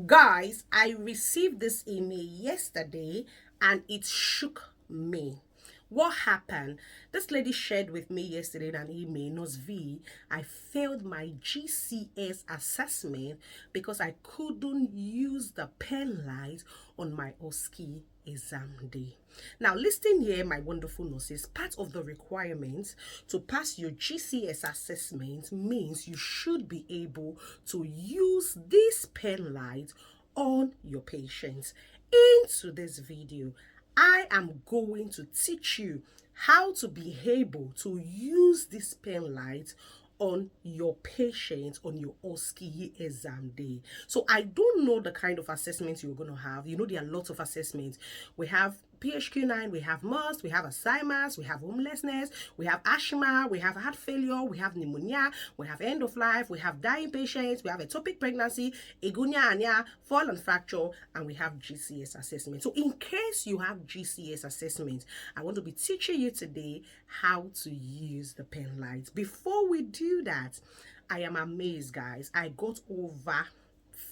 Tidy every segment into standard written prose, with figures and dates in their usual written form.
Guys, I received this email yesterday and it shook me. What happened? This lady shared with me yesterday in an email, Nosvi, I failed my GCS assessment because I couldn't use the pen light on my OSCE exam day. Now, listen here, my wonderful nurses. Part of the requirements to pass your GCS assessment means you should be able to use this pen light on your patients. Into this video, I am going to teach you how to be able to use this pen light on your patients on your OSCE exam day. So I don't know the kind of assessments you're going to have. You know, there are lots of assessments. We have PHQ-9, we have MUST, we have Alzheimer's, we have homelessness, we have asthma, we have heart failure, we have pneumonia, we have end of life, we have dying patients, we have ectopic pregnancy, egunia ania, fall and fracture, and we have GCS assessment. So in case you have GCS assessment, I want to be teaching you today how to use the pen light. Before we do that, I am amazed, guys. I got over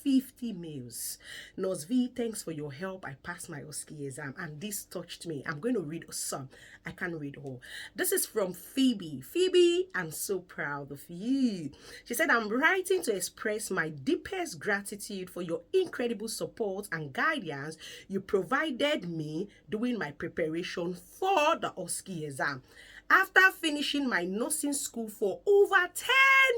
50 mails. Nosvi, thanks for your help. I passed my OSCE exam and this touched me. I'm going to read some. I can't read all. This is from Phoebe. Phoebe, I'm so proud of you. She said, I'm writing to express my deepest gratitude for your incredible support and guidance you provided me during my preparation for the OSCE exam. After finishing my nursing school for over 10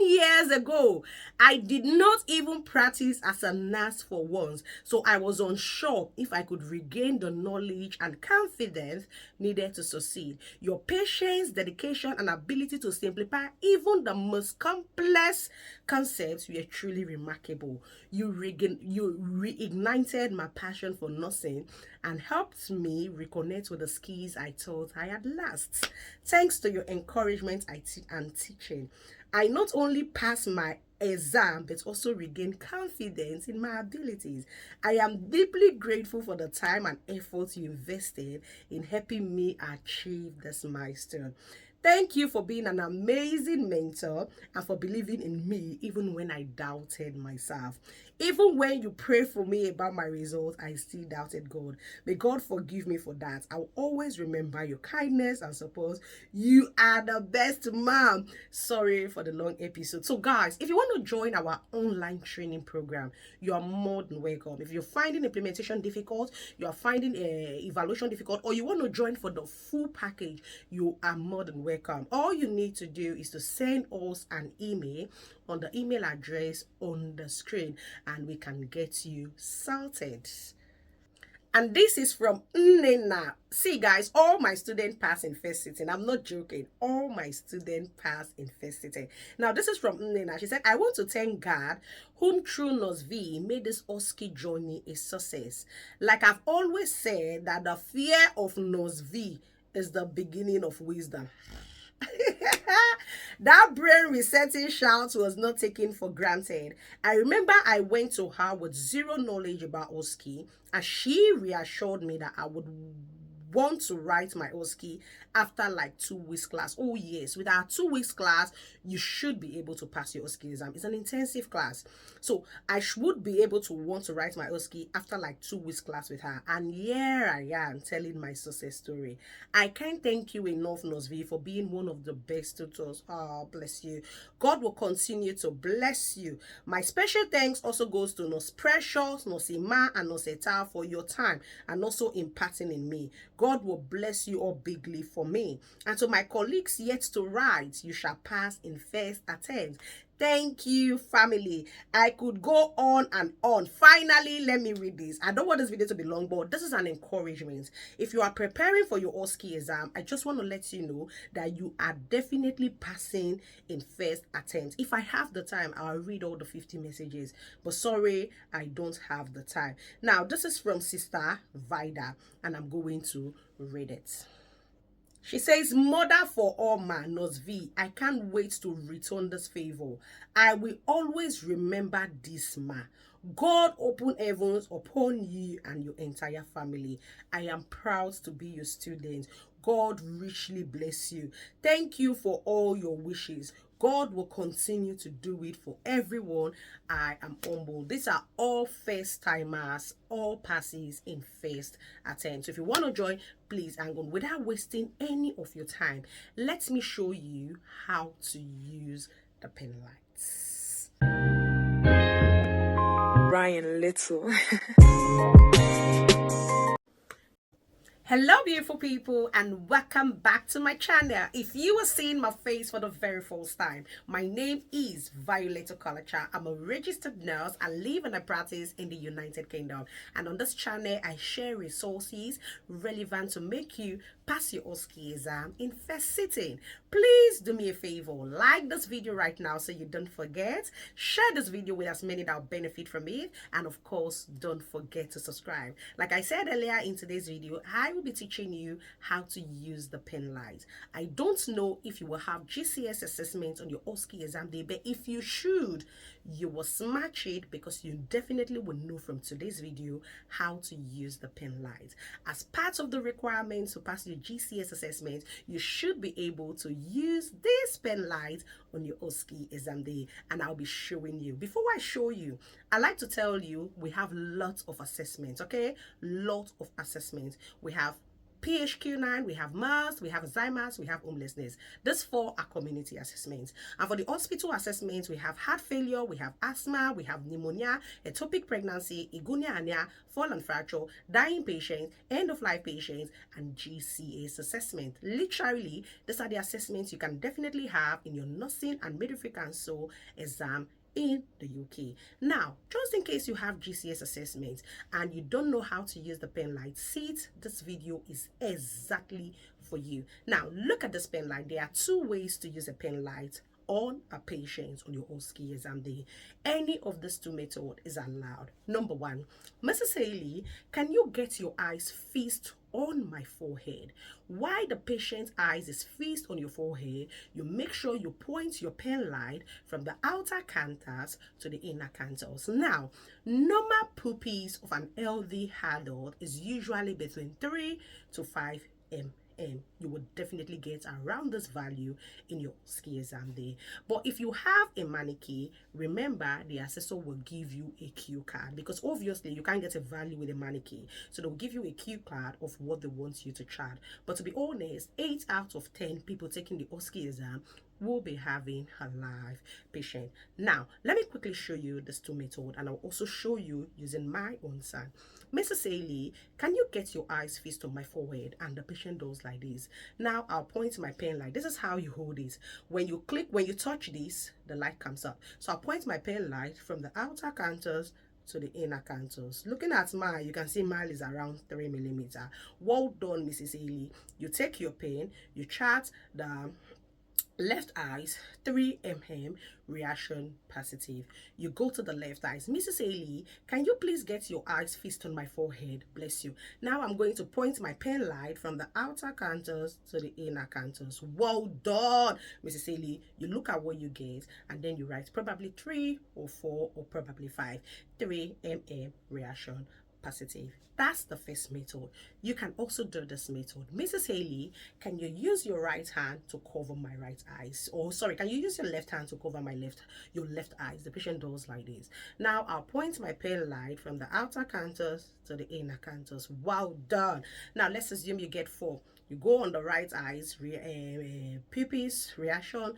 years ago, I did not even practice as a nurse for once, so I was unsure if I could regain the knowledge and confidence needed to succeed. Your patience, dedication, and ability to simplify even the most complex concepts were truly remarkable. You reignited my passion for nursing and helped me reconnect with the skills I thought I had lost. Thanks to your encouragement and teaching, I not only passed my exam but also regained confidence in my abilities. I am deeply grateful for the time and effort you invested in helping me achieve this milestone. Thank you for being an amazing mentor and for believing in me even when I doubted myself. Even when you pray for me about my results, I still doubted God. May God forgive me for that. I will always remember your kindness and support. You are the best mom. Sorry for the long episode. So guys, if you want to join our online training program, you are more than welcome. If you're finding implementation difficult, you are finding evaluation difficult, or you want to join for the full package, you are more than welcome. All you need to do is to send us an email on the email address on the screen and we can get you sorted. And this is from Nnena. See, guys, all my students pass in first sitting. I'm not joking. All my students pass in first sitting. Now, this is from Nnena. She said, I want to thank God, whom through Nosvi made this OSCE journey a success. Like I've always said, that the fear of Nosvi is the beginning of wisdom. That brain resetting shout was not taken for granted. I remember I went to her with zero knowledge about OSCE, and she reassured me that I would want to write my OSCE after like 2 weeks class. Oh yes, with our 2 weeks class, you should be able to pass your OSCE exam. It's an intensive class. So I would be able to want to write my OSCE after like 2 weeks class with her. And here I am telling my success story. I can't thank you enough, Nosvi, for being one of the best tutors. Oh, bless you. God will continue to bless you. My special thanks also goes to Nos Precious, Nosima, and Noseta for your time and also imparting in me. God will bless you all bigly for me. And to my colleagues yet to write, you shall pass in first attempt. Thank you, family. I could go on and on. Finally, let me read this. I don't want this video to be long, but this is an encouragement. If you are preparing for your OSCE exam, I just want to let you know that you are definitely passing in first attempt. If I have the time, I'll read all the 50 messages. But sorry, I don't have the time. Now, this is from Sister Vida, and I'm going to read it. She says, Mother for all man, Nosvi, I can't wait to return this favor. I will always remember this man. God open heavens upon you and your entire family. I am proud to be your student. God richly bless you. Thank you for all your wishes. God will continue to do it for everyone. I am humble. These are all first timers, all passes in first attempt. So if you want to join, please hang on. Without wasting any of your time, let me show you how to use the pen lights. Ryan Little. Hello beautiful people and welcome back to my channel. If you are seeing my face for the very first time, my name is Violet Okalacha. I'm a registered nurse. I live and I practice in the United Kingdom, and on this channel I share resources relevant to make you pass your OSCE exam in first sitting. Please do me a favor, like this video right now so you don't forget, share this video with as many that will benefit from it, and of course don't forget to subscribe. Like I said earlier in today's video, I will be teaching you how to use the pen light. I don't know if you will have GCS assessment on your OSCE exam day, but if you should, you will smash it, because you definitely will know from today's video how to use the pen light. As part of the requirements to pass your GCS assessment, you should be able to use this pen light on your OSCE exam day, and I'll be showing you. Before I show you, I like to tell you we have lots of assessments, okay? Lots of assessments. We have PHQ9, we have MAS, we have Alzheimer's, we have homelessness. These four are community assessments. And for the hospital assessments, we have heart failure, we have asthma, we have pneumonia, ectopic pregnancy, igunia hernia, fall and fracture, dying patients, end-of-life patients, and GCS assessment. Literally, these are the assessments you can definitely have in your nursing and midwifery council exam in the UK. Now, just in case you have GCS assessments and you don't know how to use the pen light, this video is exactly for you. Now, look at this pen light. There are two ways to use a pen light on a patient on your OSCE exam day. Any of these two methods is allowed. Number one, Mrs. Haley, can you get your eyes fixed on my forehead? While the patient's eyes is fixed on your forehead, you make sure you point your pen light from the outer canthus to the inner canthus. Now, normal pupils of an healthy adult is usually between 3 to 5 mm. You would definitely get around this value in your OSCE exam day. But if you have a mannequin, remember the assessor will give you a cue card, because obviously you can't get a value with a mannequin. So they'll give you a cue card of what they want you to chart. But to be honest, 8 out of 10 people taking the OSCE exam will be having a live patient. Now, let me quickly show you this two method, and I'll also show you using my own son. Mrs. Haley, can you get your eyes fixed on my forehead? And the patient does like this. Now I'll point my pen light. This is how you hold it. When you touch this, the light comes up. So I'll point my pen light from the outer canthus to the inner canthus. Looking at mine, you can see mine is around 3 mm. Well done, Mrs. Haley. You take your pen, you chart the left eyes, 3 mm, reaction positive. You go to the left eyes. Mrs. Haley, can you please get your eyes fixed on my forehead? Bless you. Now I'm going to point my pen light from the outer canthus to the inner canthus. Well done, Mrs. Haley. You look at what you get, and then you write probably 3 or 4 or probably 5. 3 mm, reaction positive. That's the first method. You can also do this method. Mrs. Haley, can you use your right hand to cover my right eyes? Or sorry, can you use your left hand to cover your left eyes? The patient does like this. Now I'll point my pen light from the outer canthus to the inner canthus. Well done. Now let's assume you get 4. You go on the right eyes, pupils, reaction,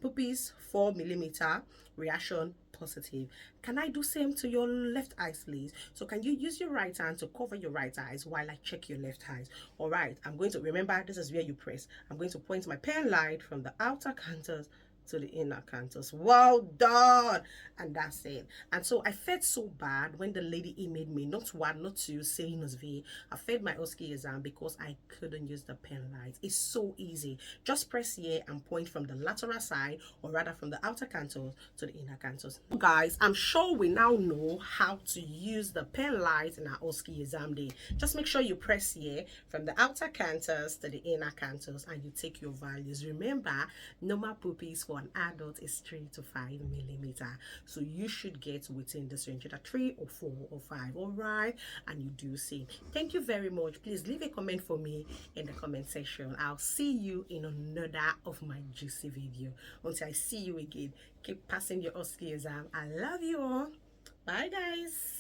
pupils 4 mm, reaction positive. Can I do same to your left eyes, please? So can you use your right hand to cover your right eyes while I check your left eyes? All right, I'm going to, remember, this is where you press. I'm going to point my pen light from the outer canthus to the inner canthus. Well done. And that's it. And so I felt so bad when the lady emailed me, not one, not two, saying I failed my OSCE exam because I couldn't use the pen light. It's so easy. Just press here and point from the lateral side, or rather from the outer canthus to the inner canthus. Guys, I'm sure we now know how to use the pen light in our OSCE exam day. Just make sure you press here from the outer canthus to the inner canthus and you take your values. Remember, normal pupils for for an adult is 3 to 5 millimeter. So you should get within this range, either 3 or 4 or 5. All right, and you do see. Thank you very much. Please leave a comment for me in the comment section. I'll see you in another of my juicy video. Until I see you again, keep passing your OSCE exam. I love you all. Bye guys.